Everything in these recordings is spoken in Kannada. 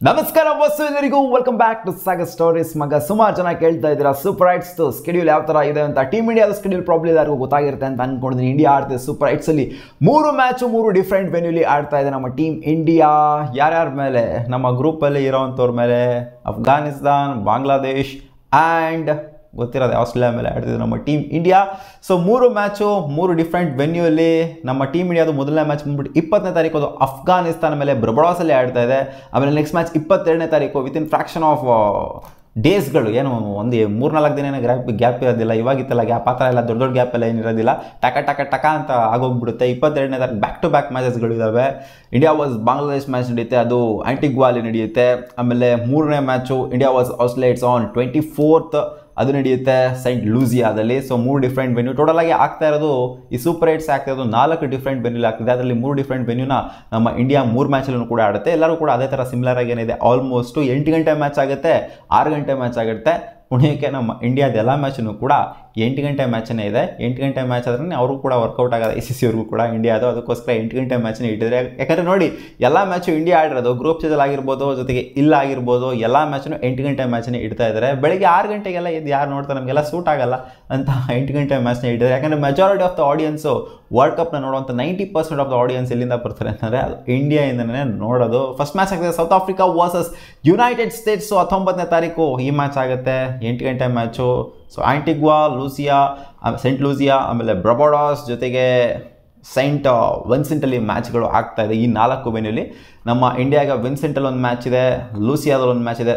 ನಮಸ್ಕಾರ ಬಸ್ಸು ಎಲ್ಲರಿಗೂ welcome back to Sagar stories. ಮಗ ಸುಮಾರು ಜನ ಕೇಳ್ತಾ ಇದ್ದೀರಾ ಸೂಪರ್ ರೈಟ್ಸ್ದು ಸ್ಕೆಡ್ಯೂಲ್ ಯಾವ ಥರ ಇದೆ ಅಂತ. ಟೀಮ್ ಇಂಡಿಯಾದ ಸ್ಕೆಡ್ಯೂಲ್ ಪ್ರಾಬ್ಲಮ್ ಎಲ್ಲರಿಗೂ ಗೊತ್ತಾಗಿರುತ್ತೆ ಅಂತ ಅಂದ್ಕೊಂಡಿದ್ದೀನಿ. ಇಂಡಿಯಾ ಆಡ್ತಿದೆ ಸೂಪರ್ ರೈಟ್ಸಲ್ಲಿ 3 ಮ್ಯಾಚು 3 ಡಿಫ್ರೆಂಟ್ ವೆನ್ಯೂಲಿ ಆಡ್ತಾ ಇದೆ ನಮ್ಮ ಟೀಮ್ ಇಂಡಿಯಾ. ಯಾರ್ಯಾರ ಮೇಲೆ? ನಮ್ಮ ಗ್ರೂಪಲ್ಲಿ ಇರೋವಂಥವ್ರ ಮೇಲೆ ಅಫ್ಘಾನಿಸ್ತಾನ್, ಬಾಂಗ್ಲಾದೇಶ್ ಆ್ಯಂಡ್ ಗೊತ್ತಿರೋದು ಆಸ್ಟ್ರೇಲಿಯಾ ಮೇಲೆ ಆಡ್ತಿದೆ ನಮ್ಮ team India. So 3 match 3 different ವೆನ್ಯೂಲ್ಲಿ ನಮ್ಮ ಟೀಮ್ ಇಂಡಿಯಾದು ಮೊದಲನೇ ಮ್ಯಾಚ್ ಬಂದ್ಬಿಟ್ಟು 20ನೇ ತಾರೀಕು ಅದು ಅಫ್ಘಾನಿಸ್ತಾನ ಮೇಲೆ ಬರ್ಬಡೋಸಲ್ಲಿ ಆಡ್ತಾ ಇದೆ. ಆಮೇಲೆ ನೆಕ್ಸ್ಟ್ ಮ್ಯಾಚ್ 22ನೇ ತಾರೀಕು ವಿತಿನ್ ಫ್ರಾಕ್ಷನ್ ಆಫ್ ಡೇಸ್ಗಳು, ಏನು ಒಂದು 3-4 ದಿನ ಗ್ಯಾಪ್ ಇರೋದಿಲ್ಲ. ಇವಾಗಿತ್ತಲ್ಲ ಗ್ಯಾಪ್ ಆ ಥರ ಎಲ್ಲ ದೊಡ್ಡ ದೊಡ್ಡ ಗ್ಯಾಪ್ ಎಲ್ಲ ಏನಿರೋದಿಲ್ಲ. ಟಕ ಅಂತ ಆಗೋಗ್ಬಿಡುತ್ತೆ. 22ನೇ ತಾರೀಕು ಬ್ಯಾಕ್ ಟು ಬ್ಯಾಕ್ ಮ್ಯಾಚಸ್ಗಳು ಇದ್ದಾವೆ. ಇಂಡಿಯಾ ವಾಸ್ ಬಾಂಗ್ಲಾದೇಶ್ ಮ್ಯಾಚ್ ನಡೆಯುತ್ತೆ, ಅದು ಆಂಟಿಗ್ವಾಲಿ ನಡೆಯುತ್ತೆ. ಆಮೇಲೆ 3ನೇ match India vs Australia it's on 24th, ಅದು ನಡೆಯುತ್ತೆ ಸೈಂಟ್ ಲೂಸಿಯಾದಲ್ಲಿ. ಸೊ 3 ಡಿಫ್ರೆಂಟ್ ವೆನ್ಯೂ ಟೋಟಲ್ ಆಗಿ ಆಗ್ತಾ ಇರೋದು. ಈ ಸೂಪರ್ ಏಟ್ಸ್ ಆಗ್ತಾ ಇರೋದು 4 ಡಿಫ್ರೆಂಟ್ ವೆನ್ಯೂಲಿ ಆಗ್ತಿದೆ. ಅದರಲ್ಲಿ 3 ಡಿಫ್ರೆಂಟ್ ವೆನ್ಯೂನ ನಮ್ಮ ಇಂಡಿಯಾ 3 ಮ್ಯಾಚಲ್ಲೂ ಕೂಡ ಆಡುತ್ತೆ. ಎಲ್ಲರೂ ಕೂಡ ಅದೇ ಥರ ಸಿಮಿಲರ್ ಆಗಿ ಏನಿದೆ, ಆಲ್ಮೋಸ್ಟ್ 8 ಗಂಟೆ ಮ್ಯಾಚ್ ಆಗುತ್ತೆ, 6 ಗಂಟೆ ಮ್ಯಾಚ್ ಆಗುತ್ತೆ. ಪುಣೆಗೆ ನಮ್ಮ ಇಂಡಿಯಾದ ಎಲ್ಲ ಮ್ಯಾಚನ್ನು ಕೂಡ 8 ಗಂಟೆ ಮ್ಯಾಚನೇ ಇದೆ. 8 ಗಂಟೆ ಮ್ಯಾಚ್ ಆದ್ರೆ ಅವ್ರಿಗೂ ಕೂಡ ವರ್ಕೌಟ್ ಆಗೋದು, ICC ಅವ್ರಿಗೂ ಕೂಡ ಇಂಡಿಯಾದು. ಅದಕ್ಕೋಸ್ಕರ 8 ಗಂಟೆ ಮ್ಯಾಚನ್ನ ಇಟ್ಟಿದ್ರೆ. ಯಾಕಂದರೆ ನೋಡಿ, ಎಲ್ಲ ಮ್ಯಾಚು ಇಂಡಿಯಾ ಆಡಿರೋದು ಗ್ರೂಪ್ ಸ್ಟೇಜಲ್ಲಿ ಆಗಿರ್ಬೋದು, ಜೊತೆಗೆ ಇಲ್ಲ ಆಗಿರ್ಬೋದು, ಎಲ್ಲ ಮ್ಯಾಚನ್ನು 8 ಗಂಟೆ ಮ್ಯಾಚನ್ನ ಇಡ್ತಾ ಇದ್ದಾರೆ. ಬೆಳಗ್ಗೆ 6 ಗಂಟೆಗೆಲ್ಲ ಇದು ಯಾರು ನೋಡ್ತಾರೆ, ನಮಗೆಲ್ಲ ಸೂಟ್ ಆಗಲ್ಲ ಅಂತ 8 ಗಂಟೆ ಮ್ಯಾಚ್ನ ಇಟ್ಟಿದ್ದಾರೆ. ಯಾಕಂದರೆ majority of the audience world ಕಪ್ನ ನೋಡುವಂಥ 90% ಆಫ್ ದ ಆಡಿಯನ್ಸ್ ಎಲ್ಲಿಂದ ಬರ್ತಾರೆ ಅಂತಂದರೆ ಅದು ಇಂಡಿಯಾಯಿಂದನೇ ನೋಡೋದು. ಫಸ್ಟ್ ಮ್ಯಾಚ್ ಆಗ್ತದೆ South Africa versus United States 19ನೇ ತಾರೀಕು ಈ ಮ್ಯಾಚ್ ಆಗುತ್ತೆ, 8 ಗಂಟೆ match. So Antigua, saint Lucia, ಆಮೇಲೆ ಬರ್ಬಡೋಸ್, ಜೊತೆಗೆ ಸೈಂಟ್ ವಿನ್ಸೆಂಟಲ್ಲಿ ಮ್ಯಾಚ್ಗಳು ಆಗ್ತಾ ಇದೆ. ಈ 4 ವೆನ್ಯೂಲಿ ನಮ್ಮ ಇಂಡಿಯಾಗೆ ವಿನ್ಸೆಂಟಲ್ಲಿ ಒಂದು ಮ್ಯಾಚ್ ಇದೆ, ಲೂಸಿಯಾದಲ್ಲಿ ಒಂದು ಮ್ಯಾಚ್ ಇದೆ,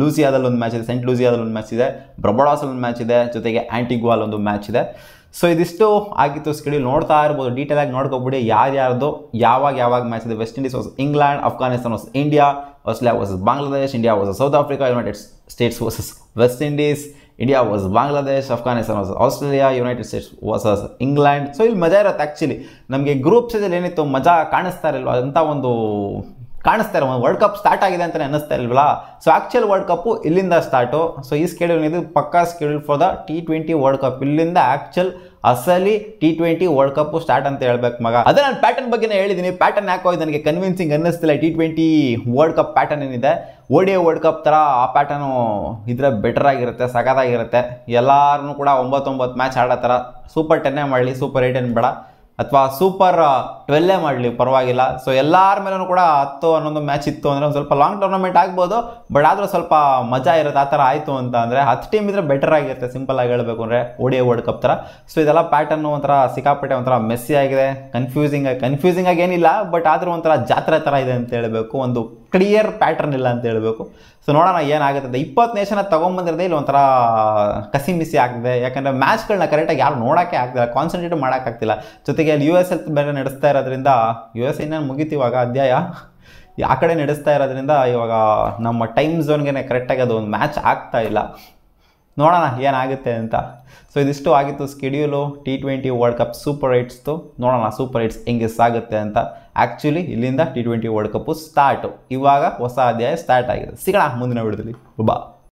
ಲೂಸಿಯಾದಲ್ಲಿ ಒಂದು ಮ್ಯಾಚ್ ಇದೆ, ಸೆಂಟ್ ಲೂಸಿಯಾದಲ್ಲಿ ಒಂದು ಮ್ಯಾಚ್ ಇದೆ, ಬರ್ಬಡೋಸಲ್ಲಿ ಒಂದು ಮ್ಯಾಚ್ ಇದೆ, ಜೊತೆಗೆ ಆಂಟಿಗ್ವಾಲ್ ಒಂದು ಮ್ಯಾಚ್ ಇದೆ. ಸೊ ಇದಿಷ್ಟು ಆಗಿತ್ತು ಸ್ಕೆಡ್ಯೂಲ್. ನೋಡ್ತಾ ಇರ್ಬೋದು, ಡೀಟೇಲಾಗಿ ನೋಡ್ಕೊಬಿಡಿ ಯಾರ್ಯಾರ್ದು ಯಾವಾಗ ಮ್ಯಾಚ್ ಇದೆ. West Indies versus England, Afghanistan versus India, Australia versus Bangladesh, India versus South Africa, United States versus West Indies, India versus Bangladesh, Afghanistan versus Australia, United States versus England. So ಇಲ್ಲಿ ಮಜಾ ಇರುತ್ತೆ. ಆ್ಯಕ್ಚುಲಿ ನಮಗೆ ಗ್ರೂಪ್ ಸ್ಟೇಜಲ್ಲಿ ಏನಿತ್ತು ಮಜಾ ಕಾಣಿಸ್ತಾ ಇರಲ್ವ ಅಂತ ಒಂದು ಕಾಣಿಸ್ತಾ ಇರೋ ವರ್ಲ್ಡ್ ಕಪ್ ಸ್ಟಾರ್ಟ್ ಆಗಿದೆ ಅಂತಲೇ ಅನ್ನಿಸ್ತಾ ಇಲ್ವಲ್ಲ. ಸೊ ಆ್ಯಕ್ಚುಯಲ್ ವರ್ಲ್ಡ್ ಕಪ್ಪು ಇಲ್ಲಿಂದ ಸ್ಟಾರ್ಟು. ಸೊ ಈ ಸ್ಕೆಡ್ಯೂಲ್ ಇದು ಪಕ್ಕಾ schedule for the T20 world cup. ಇಲ್ಲಿಂದ ಆ್ಯಕ್ಚುಯಲ್ ಅಸಲಿ T20 ವರ್ಲ್ಡ್ ಕಪ್ ಸ್ಟಾರ್ಟ್ ಅಂತ ಹೇಳ್ಬೇಕು ಮಗ. ಅದೇ ನಾನು ಪ್ಯಾಟರ್ನ್ ಬಗ್ಗೆನೇ ಹೇಳಿದ್ದೀನಿ. ಪ್ಯಾಟರ್ನ್ ಯಾಕೋ ನನಗೆ ಕನ್ವಿನ್ಸಿಂಗ್ ಅನ್ನಿಸ್ತಿಲ್ಲ. T20 ವರ್ಲ್ಡ್ ಕಪ್ ಪ್ಯಾಟರ್ನ್ ಏನಿದೆ, ODI ವರ್ಲ್ಡ್ ಕಪ್ ಥರ ಆ ಪ್ಯಾಟರ್ನು ಇದ್ರೆ ಬೆಟರ್ ಆಗಿರುತ್ತೆ, ಸಖತ್ತಾಗಿರುತ್ತೆ. ಎಲ್ಲರೂ ಕೂಡ 9 ಮ್ಯಾಚ್ ಆಡೋ ಥರ ಸೂಪರ್ 10 ಮಾಡಲಿ, ಸೂಪರ್ 8 ಬೇಡ, ಅಥವಾ ಸೂಪರ್ 12 ಮಾಡಲಿ, ಪರವಾಗಿಲ್ಲ. ಸೊ ಎಲ್ಲರ ಮೇಲೂ ಕೂಡ 10-11 ಮ್ಯಾಚ್ ಇತ್ತು ಅಂದರೆ ಒಂದು ಸ್ವಲ್ಪ ಲಾಂಗ್ ಟೂರ್ನಮೆಂಟ್ ಆಗ್ಬೋದು, ಬಟ್ ಆದರೂ ಸ್ವಲ್ಪ ಮಜಾ ಇರುತ್ತೆ. ಆ ಥರ ಆಯಿತು ಅಂತ ಅಂದರೆ 10 ಟೀಮ್ ಇದ್ರೆ ಬೆಟರ್ ಆಗಿರುತ್ತೆ, ಸಿಂಪಲ್ ಆಗಿ ಹೇಳಬೇಕು ಅಂದರೆ ODI ವರ್ಲ್ಡ್ ಕಪ್ ಥರ. ಸೊ ಇದೆಲ್ಲ ಪ್ಯಾಟರ್ನು ಒಂಥರ ಸಿಕ್ಕಾಪಟ್ಟೆ ಒಂಥರ ಮೆಸ್ಸಿ ಆಗಿದೆ, ಕನ್ಫ್ಯೂಸಿಂಗ್ ಆಗಿ ಏನಿಲ್ಲ, ಬಟ್ ಆದರೂ ಒಂಥರ ಜಾತ್ರೆ ಥರ ಇದೆ ಅಂತ ಹೇಳಬೇಕು. ಒಂದು ಕ್ಲಿಯರ್ ಪ್ಯಾಟರ್ನ್ ಇಲ್ಲ ಅಂತ ಹೇಳಬೇಕು. ಸೊ ನೋಡೋಣ ಏನಾಗುತ್ತೆ. 20 ನೇಷನ್ ತೊಗೊಂಬಂದಿರೋದೇ ಇಲ್ಲಿ ಒಂಥರ ಕಸಿ ಮಿಸಿ ಆಗ್ತಿದೆ. ಯಾಕಂದರೆ ಮ್ಯಾಚ್ಗಳನ್ನ ಕರೆಕ್ಟಾಗಿ ಯಾರು ನೋಡೋಕ್ಕೆ ಆಗ್ತಿಲ್ಲ, ಕಾನ್ಸಂಟ್ರೇಟ್ ಮಾಡೋಕ್ಕಾಗ್ತಿಲ್ಲ. ಜೊತೆಗೆ ಅಲ್ಲಿ US ಬೇರೆ ನಡೆಸ್ತಾ ಇರೋದ್ರಿಂದ, US ಇನ್ನೇನು ಮುಗೀತಿ ಇವಾಗ ಅಧ್ಯಾಯ, ಆ ಕಡೆ ನಡೆಸ್ತಾ ಇರೋದ್ರಿಂದ ಇವಾಗ ನಮ್ಮ ಟೈಮ್ ಝೋನ್ಗೆ ಕರೆಕ್ಟಾಗಿ ಅದು ಒಂದು ಮ್ಯಾಚ್ ಆಗ್ತಾ ಇಲ್ಲ. ನೋಡೋಣ ಏನಾಗುತ್ತೆ ಅಂತ. ಸೊ ಇದಿಷ್ಟು ಆಗಿತ್ತು schedule T20 world cup super ಏಟ್ಸ್ದು. ನೋಡೋಣ ಸೂಪರ್ ಏಟ್ಸ್ ಹೆಂಗೆ ಸಾಗುತ್ತೆ ಅಂತ. ಆ್ಯಕ್ಚುಲಿ ಇಲ್ಲಿಂದ T20 ವರ್ಲ್ಡ್ ಕಪ್ಪು ಸ್ಟಾರ್ಟು, ಇವಾಗ ಹೊಸ ಅಧ್ಯಾಯ ಸ್ಟಾರ್ಟ್ ಆಗಿದೆ. ಸಿಗೋಣ ಮುಂದಿನ ವಿಡಿಯೋದಲ್ಲಿ. ಬಾ.